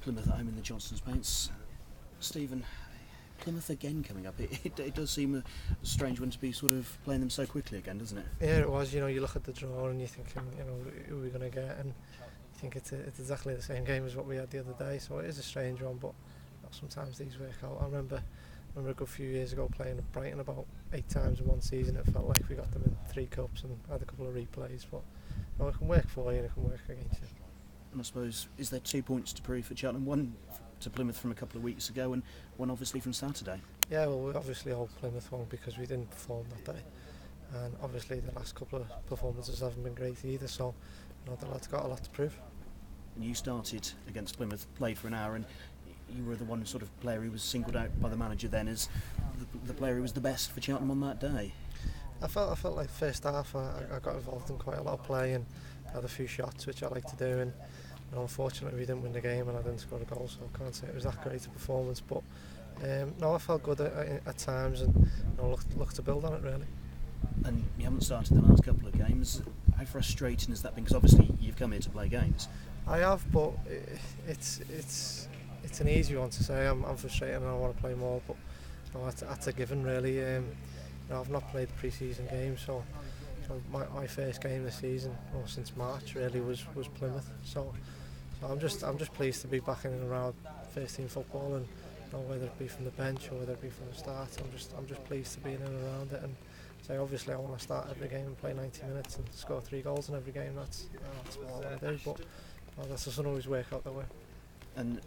Plymouth at home in the Johnstone's paints. Stephen, Plymouth again coming up. It does seem a strange one to be sort of playing them so quickly again, doesn't it? Yeah, it was. You know, you look at the draw and you're thinking, you know, who are we going to get? And you think it's exactly the same game as what we had the other day. So it is a strange one, but sometimes these work out. I remember a good few years ago playing at Brighton about 8 times in one season. It felt like we got them in 3 cups and had a couple of replays. But you know, it can work for you and it can work against you. And I suppose, is there 2 points to prove for Cheltenham? One to Plymouth from a couple of weeks ago and one obviously from Saturday. Yeah, well, we obviously hold Plymouth one because we didn't perform that day, and obviously the last couple of performances haven't been great either, so you know, the lads got a lot to prove. And you started against Plymouth, played for an hour, and you were the one sort of player who was singled out by the manager then as the player who was the best for Cheltenham on that day. I felt like first half I got involved in quite a lot of play and had a few shots which I like to do, and you know, unfortunately we didn't win the game and I didn't score a goal, so I can't say it was that great a performance, but no, I felt good at times and you know, looked to build on it really. And you haven't started the last couple of games. How frustrating has that been? Because obviously you've come here to play games. I have, but it's an easy one to say. I'm frustrated and I want to play more, but you know, that's a given really. You know, I've not played the pre-season game, so my first game this season, or since March really, was Plymouth. So I'm just pleased to be back in and around first team football, and you know, whether it be from the bench or whether it be from the start, I'm just pleased to be in and around it. And so obviously I want to start every game and play 90 minutes and score 3 goals in every game. That's what I want to do, but that doesn't always work out that way. And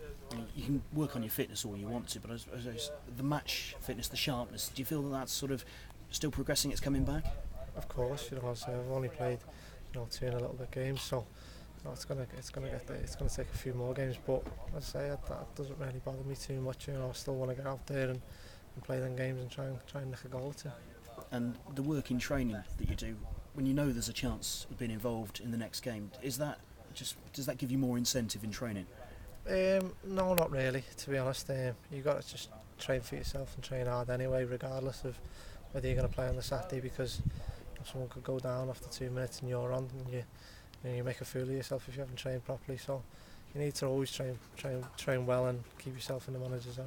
you can work on your fitness all you want to, but as the match fitness, the sharpness, do you feel that that's sort of still progressing? It's coming back. Of course, you know, so I've only played 2 and a little bit games, so you know, it's gonna take a few more games. But as I say, that doesn't really bother me too much. You know, I still want to get out there and play them games and try and nick a goal or 2. And the work in training that you do, when you know there's a chance of being involved in the next game, does that give you more incentive in training? No, not really. To be honest, you got to just train for yourself and train hard anyway, regardless of whether you're going to play on the Saturday, because someone could go down after 2 minutes and you're on, and you make a fool of yourself if you haven't trained properly. So you need to always train well and keep yourself in the manager's eye.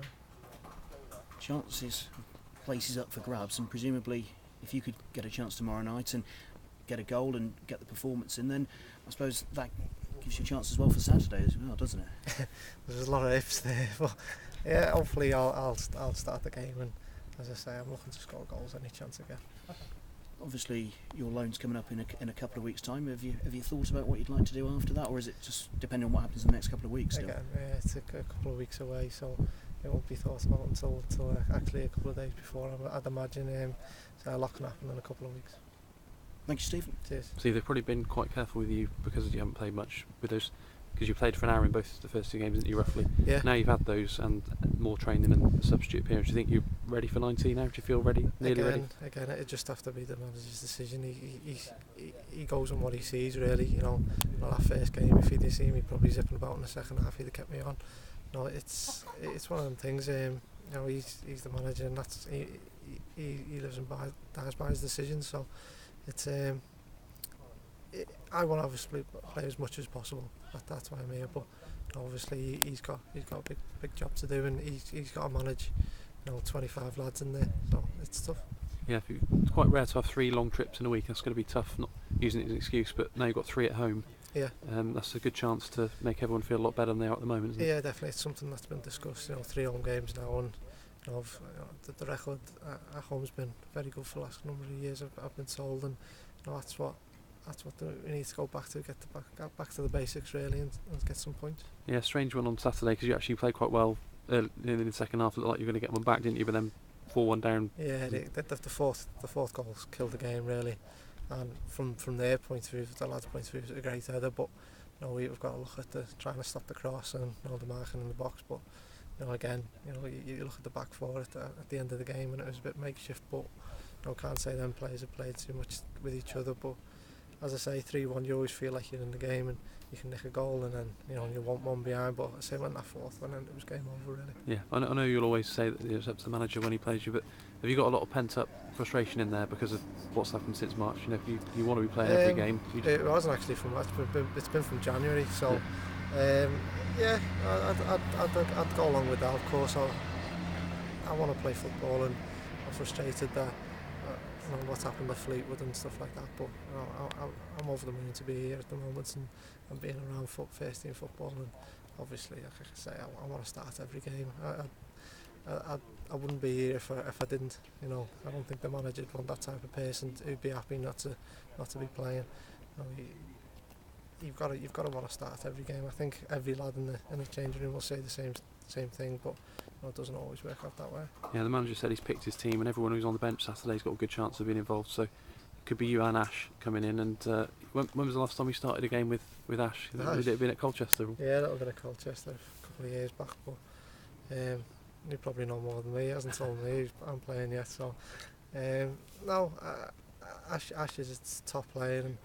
Chances, places up for grabs, and presumably if you could get a chance tomorrow night and get a goal and get the performance in, then I suppose that gives you a chance as well for Saturday as well, doesn't it? There's a lot of ifs there, but yeah, hopefully I'll start the game, and as I say, I'm looking to score goals any chance I get. Obviously your loan's coming up in a couple of weeks' time. Have you thought about what you'd like to do after that, or is it just depending on what happens in the next couple of weeks still? Again, yeah, it's a couple of weeks away, so it won't be thought about until actually a couple of days before. I'd imagine so a lot can happen in a couple of weeks. Thank you, Stephen. Cheers. See, they've probably been quite careful with you because you haven't played much with those, because you played for an hour in both the first 2 games, didn't you, roughly? Yeah. Now you've had those and more training and substitute appearance. Do you think you're ready for 19 now? Do you feel ready? Nearly ready? Again, it just have to be the manager's decision. He goes on what he sees, really. You know, that first game, if he'd seen me probably zipping about in the second half, he'd have kept me on. You know, it's one of them things. You know, he's the manager, and that's he lives and dies by his decisions. So it's I want to obviously play as much as possible. That's why I'm here. But you know, obviously he's got a big job to do, and he's got to manage 25 lads in there. So it's tough. Yeah, it's quite rare to have 3 long trips in a week. That's going to be tough. Not using it as an excuse, but now you've got 3 at home. Yeah. That's a good chance to make everyone feel a lot better than they are at the moment, isn't it? Yeah, definitely. It's something that's been discussed. 3 home games now, and the record at home's been very good for the last number of years. I've been told, and that's what we need to go back to, get back to the basics really, and get some points. Yeah, strange one on Saturday because you actually played quite well in the second half. It looked like you were going to get one back, didn't you? But then 4-1 down. Yeah, the fourth goal killed the game really, and from their point of view, the lads' point of view, it was a great header. But we've got to look at trying to stop the cross and the marking in the box. But again, you look at the back four at the end of the game, and it was a bit makeshift. But can't say them players have played too much with each other. But as I say, 3-1, you always feel like you're in the game and you can nick a goal, and then you want one behind. But I say when that fourth went in, it was game over really. Yeah, I know you'll always say that it's up to the manager when he plays you, but have you got a lot of pent up frustration in there because of what's happened since March? You want to be playing every game. It wasn't actually from March, but it's been from January. So Yeah, I'd go along with that. Of course, I want to play football, and I'm frustrated that what's happened to Fleetwood and stuff like that. But I'm over the moon to be here at the moment and being around first team football. And obviously, like I say, I want to start every game. I wouldn't be here if I didn't. I don't think the manager'd want that type of person who'd be happy not to be playing. You've got to want to start every game. I think every lad in the changing room will say the same thing, but it doesn't always work out that way. Yeah, the manager said he's picked his team, and everyone who's on the bench Saturday's got a good chance of being involved. So it could be you and Ash coming in. And when was the last time you started a game with Ash? Would it have been at Colchester? Yeah, that would have been at Colchester a couple of years back. But you probably know more than me. He hasn't told me I'm playing yet. So no, Ash is a top player, and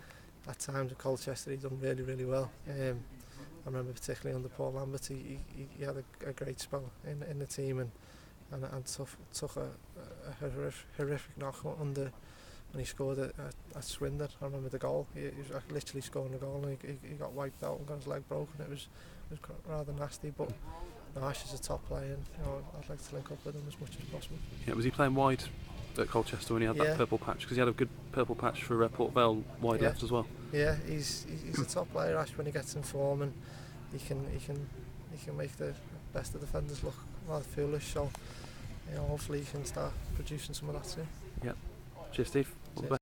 at times at Colchester he's done really, really well. I remember particularly under Paul Lambert, he had a great spell in the team, and took a horrific knock under when he scored at Swindon. I remember the goal. He was literally scoring a goal, and he got wiped out and got his leg broken. It was rather nasty, but Ash is a top player, and I'd like to link up with him as much as possible. Yeah, was he playing wide at Colchester when he had that purple patch? Because he had a good purple patch for Port Vale wide left as well. Yeah, he's a top player, Ash, when he gets in form, and he can make the best of defenders look rather foolish. So hopefully he can start producing some of that soon. Yeah. Cheers, Steve. All the best.